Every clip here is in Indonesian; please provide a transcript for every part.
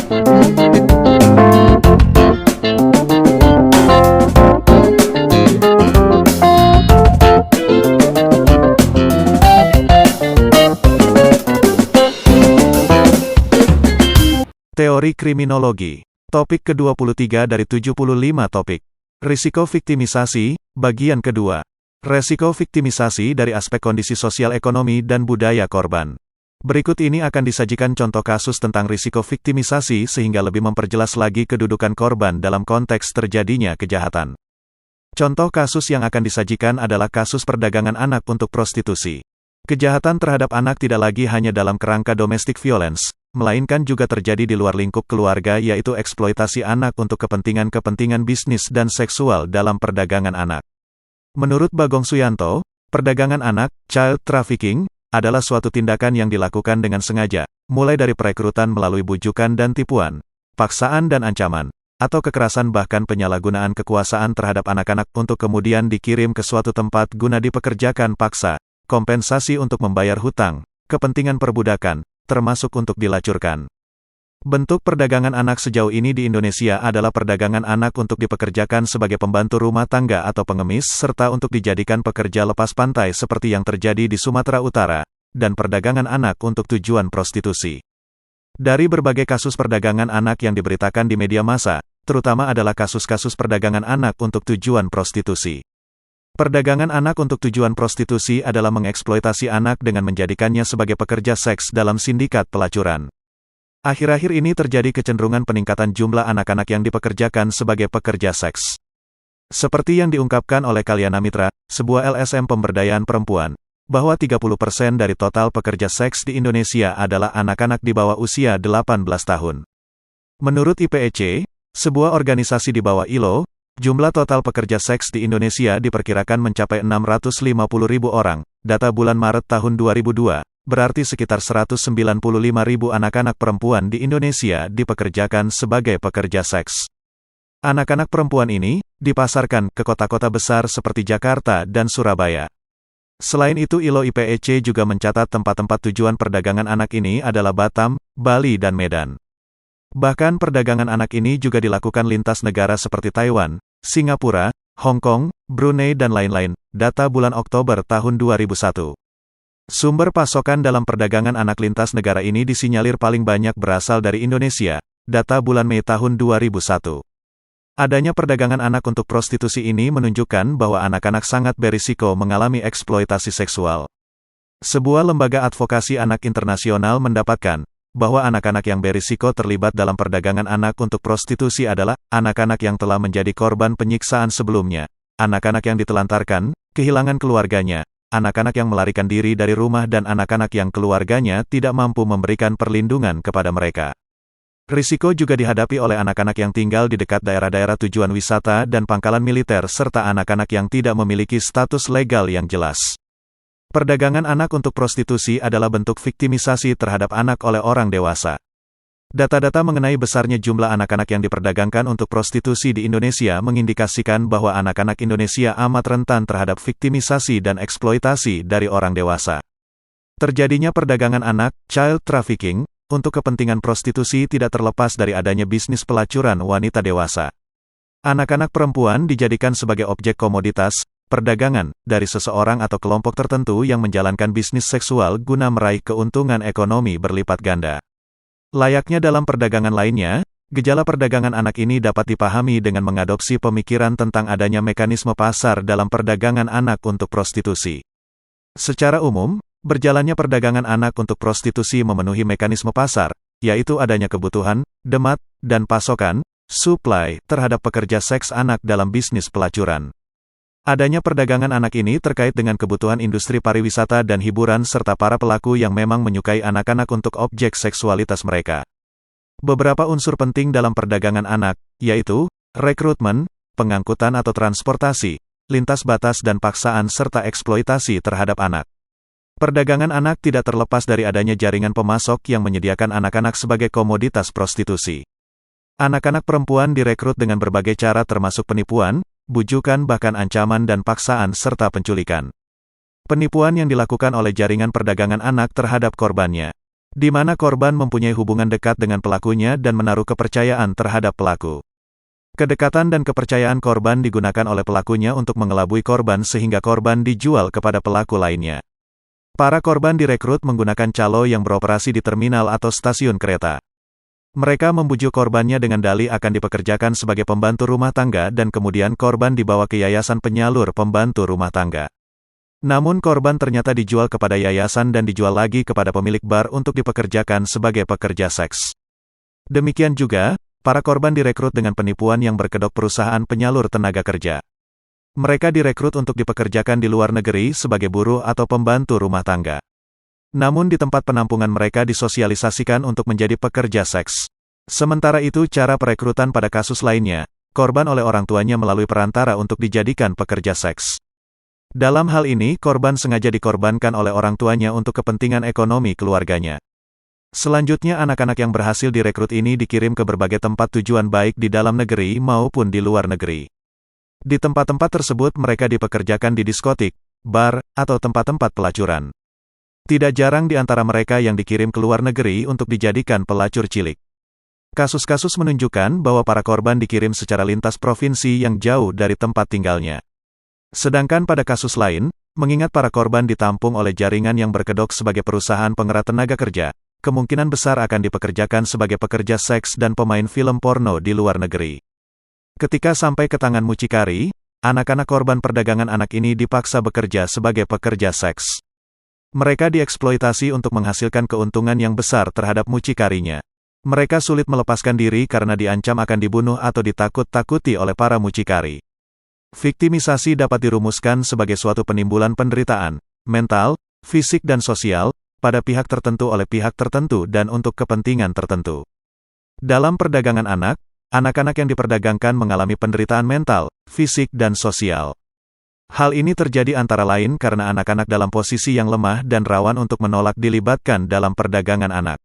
Teori kriminologi. Topik ke-23 dari 75 topik. Risiko viktimisasi, bagian kedua. Resiko viktimisasi dari aspek kondisi sosial ekonomi dan budaya korban. Berikut ini akan disajikan contoh kasus tentang risiko viktimisasi sehingga lebih memperjelas lagi kedudukan korban dalam konteks terjadinya kejahatan. Contoh kasus yang akan disajikan adalah kasus perdagangan anak untuk prostitusi. Kejahatan terhadap anak tidak lagi hanya dalam kerangka domestic violence, melainkan juga terjadi di luar lingkup keluarga, yaitu eksploitasi anak untuk kepentingan-kepentingan bisnis dan seksual dalam perdagangan anak. Menurut Bagong Suyanto, perdagangan anak, child trafficking, adalah suatu tindakan yang dilakukan dengan sengaja, mulai dari perekrutan melalui bujukan dan tipuan, paksaan dan ancaman, atau kekerasan bahkan penyalahgunaan kekuasaan terhadap anak-anak untuk kemudian dikirim ke suatu tempat guna dipekerjakan paksa, kompensasi untuk membayar hutang, kepentingan perbudakan, termasuk untuk dilacurkan. Bentuk perdagangan anak sejauh ini di Indonesia adalah perdagangan anak untuk dipekerjakan sebagai pembantu rumah tangga atau pengemis serta untuk dijadikan pekerja lepas pantai seperti yang terjadi di Sumatera Utara, dan perdagangan anak untuk tujuan prostitusi. Dari berbagai kasus perdagangan anak yang diberitakan di media massa, terutama adalah kasus-kasus perdagangan anak untuk tujuan prostitusi. Perdagangan anak untuk tujuan prostitusi adalah mengeksploitasi anak dengan menjadikannya sebagai pekerja seks dalam sindikat pelacuran. Akhir-akhir ini terjadi kecenderungan peningkatan jumlah anak-anak yang dipekerjakan sebagai pekerja seks. Seperti yang diungkapkan oleh Kalyana Mitra, sebuah LSM pemberdayaan perempuan, bahwa 30% dari total pekerja seks di Indonesia adalah anak-anak di bawah usia 18 tahun. Menurut IPEC, sebuah organisasi di bawah ILO, jumlah total pekerja seks di Indonesia diperkirakan mencapai 650.000 orang, data bulan Maret tahun 2002, berarti sekitar 195.000 anak-anak perempuan di Indonesia dipekerjakan sebagai pekerja seks. Anak-anak perempuan ini dipasarkan ke kota-kota besar seperti Jakarta dan Surabaya. Selain itu, ILO IPEC juga mencatat tempat-tempat tujuan perdagangan anak ini adalah Batam, Bali dan Medan. Bahkan perdagangan anak ini juga dilakukan lintas negara seperti Taiwan, Singapura, Hong Kong, Brunei dan lain-lain, data bulan Oktober tahun 2001. Sumber pasokan dalam perdagangan anak lintas negara ini disinyalir paling banyak berasal dari Indonesia, data bulan Mei tahun 2001. Adanya perdagangan anak untuk prostitusi ini menunjukkan bahwa anak-anak sangat berisiko mengalami eksploitasi seksual. Sebuah lembaga advokasi anak internasional mendapatkan bahwa anak-anak yang berisiko terlibat dalam perdagangan anak untuk prostitusi adalah anak-anak yang telah menjadi korban penyiksaan sebelumnya, anak-anak yang ditelantarkan, kehilangan keluarganya, anak-anak yang melarikan diri dari rumah dan anak-anak yang keluarganya tidak mampu memberikan perlindungan kepada mereka. Risiko juga dihadapi oleh anak-anak yang tinggal di dekat daerah-daerah tujuan wisata dan pangkalan militer serta anak-anak yang tidak memiliki status legal yang jelas. Perdagangan anak untuk prostitusi adalah bentuk viktimisasi terhadap anak oleh orang dewasa. Data-data mengenai besarnya jumlah anak-anak yang diperdagangkan untuk prostitusi di Indonesia mengindikasikan bahwa anak-anak Indonesia amat rentan terhadap viktimisasi dan eksploitasi dari orang dewasa. Terjadinya perdagangan anak, child trafficking, untuk kepentingan prostitusi tidak terlepas dari adanya bisnis pelacuran wanita dewasa. Anak-anak perempuan dijadikan sebagai objek komoditas perdagangan dari seseorang atau kelompok tertentu yang menjalankan bisnis seksual guna meraih keuntungan ekonomi berlipat ganda. Layaknya dalam perdagangan lainnya, gejala perdagangan anak ini dapat dipahami dengan mengadopsi pemikiran tentang adanya mekanisme pasar dalam perdagangan anak untuk prostitusi. Secara umum, berjalannya perdagangan anak untuk prostitusi memenuhi mekanisme pasar, yaitu adanya kebutuhan, demand, dan pasokan, supply, terhadap pekerja seks anak dalam bisnis pelacuran. Adanya perdagangan anak ini terkait dengan kebutuhan industri pariwisata dan hiburan serta para pelaku yang memang menyukai anak-anak untuk objek seksualitas mereka. Beberapa unsur penting dalam perdagangan anak, yaitu rekrutmen, pengangkutan atau transportasi, lintas batas dan paksaan serta eksploitasi terhadap anak. Perdagangan anak tidak terlepas dari adanya jaringan pemasok yang menyediakan anak-anak sebagai komoditas prostitusi. Anak-anak perempuan direkrut dengan berbagai cara termasuk penipuan, bujukan bahkan ancaman dan paksaan serta penculikan. Penipuan yang dilakukan oleh jaringan perdagangan anak terhadap korbannya di mana korban mempunyai hubungan dekat dengan pelakunya dan menaruh kepercayaan terhadap pelaku. Kedekatan dan kepercayaan korban digunakan oleh pelakunya untuk mengelabui korban sehingga korban dijual kepada pelaku lainnya. Para korban direkrut menggunakan calo yang beroperasi di terminal atau stasiun kereta. Mereka membujuk korbannya dengan dalih akan dipekerjakan sebagai pembantu rumah tangga dan kemudian korban dibawa ke yayasan penyalur pembantu rumah tangga. Namun korban ternyata dijual kepada yayasan dan dijual lagi kepada pemilik bar untuk dipekerjakan sebagai pekerja seks. Demikian juga, para korban direkrut dengan penipuan yang berkedok perusahaan penyalur tenaga kerja. Mereka direkrut untuk dipekerjakan di luar negeri sebagai buruh atau pembantu rumah tangga. Namun di tempat penampungan mereka disosialisasikan untuk menjadi pekerja seks. Sementara itu cara perekrutan pada kasus lainnya, korban oleh orang tuanya melalui perantara untuk dijadikan pekerja seks. Dalam hal ini korban sengaja dikorbankan oleh orang tuanya untuk kepentingan ekonomi keluarganya. Selanjutnya anak-anak yang berhasil direkrut ini dikirim ke berbagai tempat tujuan baik di dalam negeri maupun di luar negeri. Di tempat-tempat tersebut mereka dipekerjakan di diskotik, bar, atau tempat-tempat pelacuran. Tidak jarang di antara mereka yang dikirim ke luar negeri untuk dijadikan pelacur cilik. Kasus-kasus menunjukkan bahwa para korban dikirim secara lintas provinsi yang jauh dari tempat tinggalnya. Sedangkan pada kasus lain, mengingat para korban ditampung oleh jaringan yang berkedok sebagai perusahaan pengerat tenaga kerja, kemungkinan besar akan dipekerjakan sebagai pekerja seks dan pemain film porno di luar negeri. Ketika sampai ke tangan mucikari, anak-anak korban perdagangan anak ini dipaksa bekerja sebagai pekerja seks. Mereka dieksploitasi untuk menghasilkan keuntungan yang besar terhadap mucikarinya. Mereka sulit melepaskan diri karena diancam akan dibunuh atau ditakut-takuti oleh para mucikari. Viktimisasi dapat dirumuskan sebagai suatu penimbulan penderitaan, mental, fisik dan sosial, pada pihak tertentu oleh pihak tertentu dan untuk kepentingan tertentu. Dalam perdagangan anak, anak-anak yang diperdagangkan mengalami penderitaan mental, fisik dan sosial. Hal ini terjadi antara lain karena anak-anak dalam posisi yang lemah dan rawan untuk menolak dilibatkan dalam perdagangan anak.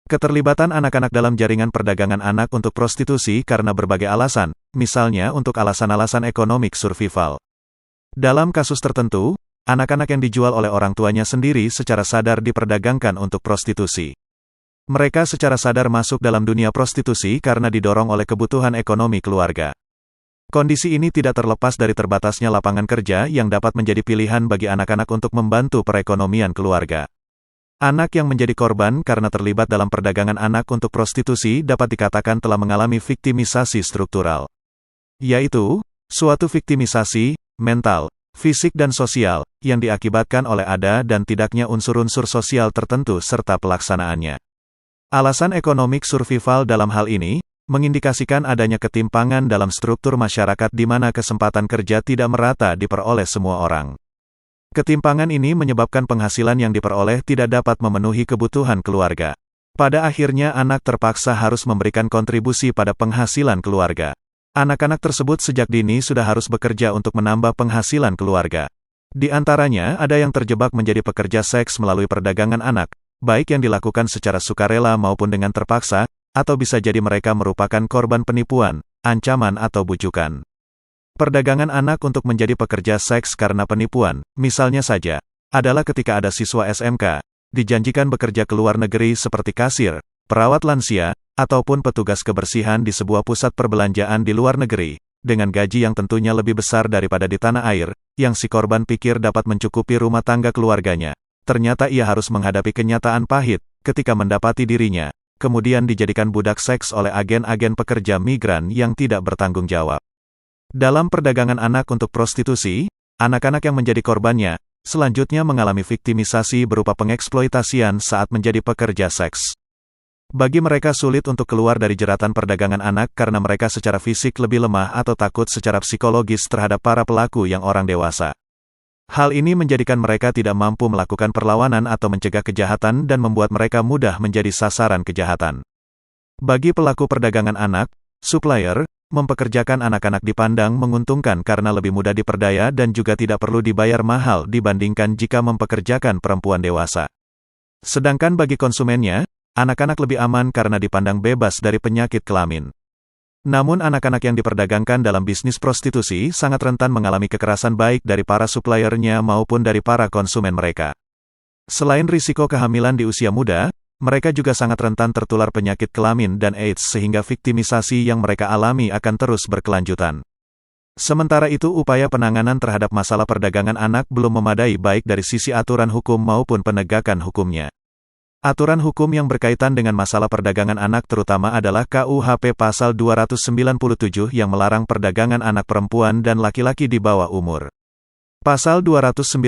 Keterlibatan anak-anak dalam jaringan perdagangan anak untuk prostitusi karena berbagai alasan, misalnya untuk alasan-alasan ekonomik survival. Dalam kasus tertentu, anak-anak yang dijual oleh orang tuanya sendiri secara sadar diperdagangkan untuk prostitusi. Mereka secara sadar masuk dalam dunia prostitusi karena didorong oleh kebutuhan ekonomi keluarga. Kondisi ini tidak terlepas dari terbatasnya lapangan kerja yang dapat menjadi pilihan bagi anak-anak untuk membantu perekonomian keluarga. Anak yang menjadi korban karena terlibat dalam perdagangan anak untuk prostitusi dapat dikatakan telah mengalami viktimisasi struktural. Yaitu, suatu viktimisasi, mental, fisik dan sosial, yang diakibatkan oleh ada dan tidaknya unsur-unsur sosial tertentu serta pelaksanaannya. Alasan ekonomik survival dalam hal ini, mengindikasikan adanya ketimpangan dalam struktur masyarakat di mana kesempatan kerja tidak merata diperoleh semua orang. Ketimpangan ini menyebabkan penghasilan yang diperoleh tidak dapat memenuhi kebutuhan keluarga. Pada akhirnya anak terpaksa harus memberikan kontribusi pada penghasilan keluarga. Anak-anak tersebut sejak dini sudah harus bekerja untuk menambah penghasilan keluarga. Di antaranya ada yang terjebak menjadi pekerja seks melalui perdagangan anak, baik yang dilakukan secara sukarela maupun dengan terpaksa, atau bisa jadi mereka merupakan korban penipuan, ancaman atau bujukan. Perdagangan anak untuk menjadi pekerja seks karena penipuan, misalnya saja, adalah ketika ada siswa SMK, dijanjikan bekerja ke luar negeri seperti kasir, perawat lansia, ataupun petugas kebersihan di sebuah pusat perbelanjaan di luar negeri, dengan gaji yang tentunya lebih besar daripada di tanah air, yang si korban pikir dapat mencukupi rumah tangga keluarganya. Ternyata ia harus menghadapi kenyataan pahit, ketika mendapati dirinya, kemudian dijadikan budak seks oleh agen-agen pekerja migran yang tidak bertanggung jawab. Dalam perdagangan anak untuk prostitusi, anak-anak yang menjadi korbannya, selanjutnya mengalami viktimisasi berupa pengeksploitasian saat menjadi pekerja seks. Bagi mereka sulit untuk keluar dari jeratan perdagangan anak karena mereka secara fisik lebih lemah atau takut secara psikologis terhadap para pelaku yang orang dewasa. Hal ini menjadikan mereka tidak mampu melakukan perlawanan atau mencegah kejahatan dan membuat mereka mudah menjadi sasaran kejahatan. Bagi pelaku perdagangan anak, supplier, mempekerjakan anak-anak dipandang menguntungkan karena lebih mudah diperdaya dan juga tidak perlu dibayar mahal dibandingkan jika mempekerjakan perempuan dewasa. Sedangkan bagi konsumennya, anak-anak lebih aman karena dipandang bebas dari penyakit kelamin. Namun anak-anak yang diperdagangkan dalam bisnis prostitusi sangat rentan mengalami kekerasan baik dari para suppliernya maupun dari para konsumen mereka. Selain risiko kehamilan di usia muda, mereka juga sangat rentan tertular penyakit kelamin dan AIDS sehingga viktimisasi yang mereka alami akan terus berkelanjutan. Sementara itu upaya penanganan terhadap masalah perdagangan anak belum memadai baik dari sisi aturan hukum maupun penegakan hukumnya. Aturan hukum yang berkaitan dengan masalah perdagangan anak terutama adalah KUHP Pasal 297 yang melarang perdagangan anak perempuan dan laki-laki di bawah umur. Pasal 290,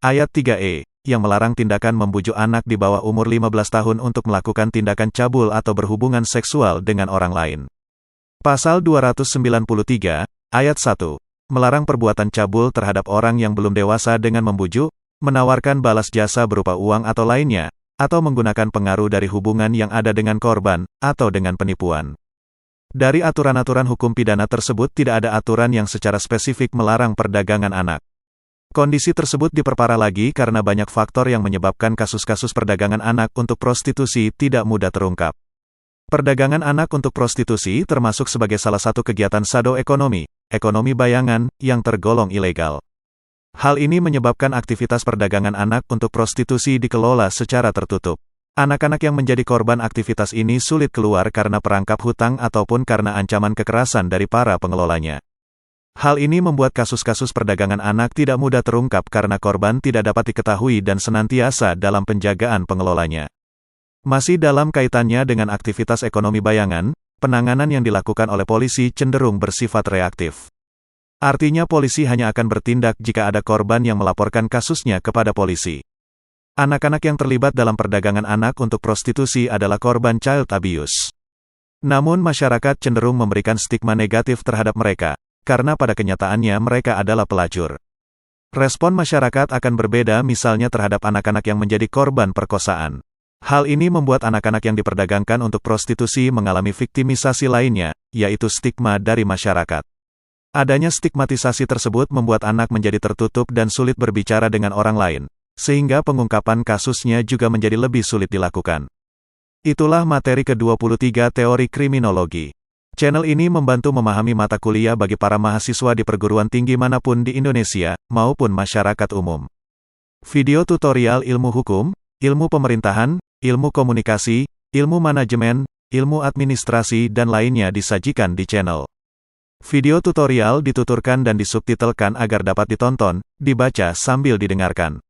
ayat 3e, yang melarang tindakan membujuk anak di bawah umur 15 tahun untuk melakukan tindakan cabul atau berhubungan seksual dengan orang lain. Pasal 293, ayat 1, melarang perbuatan cabul terhadap orang yang belum dewasa dengan membujuk, menawarkan balas jasa berupa uang atau lainnya, atau menggunakan pengaruh dari hubungan yang ada dengan korban, atau dengan penipuan. Dari aturan-aturan hukum pidana tersebut tidak ada aturan yang secara spesifik melarang perdagangan anak. Kondisi tersebut diperparah lagi karena banyak faktor yang menyebabkan kasus-kasus perdagangan anak untuk prostitusi tidak mudah terungkap. Perdagangan anak untuk prostitusi termasuk sebagai salah satu kegiatan sado ekonomi bayangan, yang tergolong ilegal. Hal ini menyebabkan aktivitas perdagangan anak untuk prostitusi dikelola secara tertutup. Anak-anak yang menjadi korban aktivitas ini sulit keluar karena perangkap hutang ataupun karena ancaman kekerasan dari para pengelolanya. Hal ini membuat kasus-kasus perdagangan anak tidak mudah terungkap karena korban tidak dapat diketahui dan senantiasa dalam penjagaan pengelolanya. Masih dalam kaitannya dengan aktivitas ekonomi bayangan, penanganan yang dilakukan oleh polisi cenderung bersifat reaktif. Artinya polisi hanya akan bertindak jika ada korban yang melaporkan kasusnya kepada polisi. Anak-anak yang terlibat dalam perdagangan anak untuk prostitusi adalah korban child abuse. Namun masyarakat cenderung memberikan stigma negatif terhadap mereka, karena pada kenyataannya mereka adalah pelacur. Respon masyarakat akan berbeda misalnya terhadap anak-anak yang menjadi korban perkosaan. Hal ini membuat anak-anak yang diperdagangkan untuk prostitusi mengalami viktimisasi lainnya, yaitu stigma dari masyarakat. Adanya stigmatisasi tersebut membuat anak menjadi tertutup dan sulit berbicara dengan orang lain, sehingga pengungkapan kasusnya juga menjadi lebih sulit dilakukan. Itulah materi ke-23 teori kriminologi. Channel ini membantu memahami mata kuliah bagi para mahasiswa di perguruan tinggi manapun di Indonesia, maupun masyarakat umum. Video tutorial ilmu hukum, ilmu pemerintahan, ilmu komunikasi, ilmu manajemen, ilmu administrasi dan lainnya disajikan di channel. Video tutorial dituturkan dan disubtitelkan agar dapat ditonton, dibaca sambil didengarkan.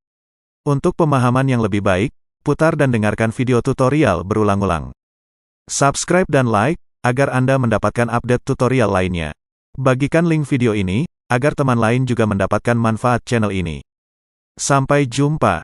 Untuk pemahaman yang lebih baik, putar dan dengarkan video tutorial berulang-ulang. Subscribe dan like, agar Anda mendapatkan update tutorial lainnya. Bagikan link video ini, agar teman lain juga mendapatkan manfaat channel ini. Sampai jumpa.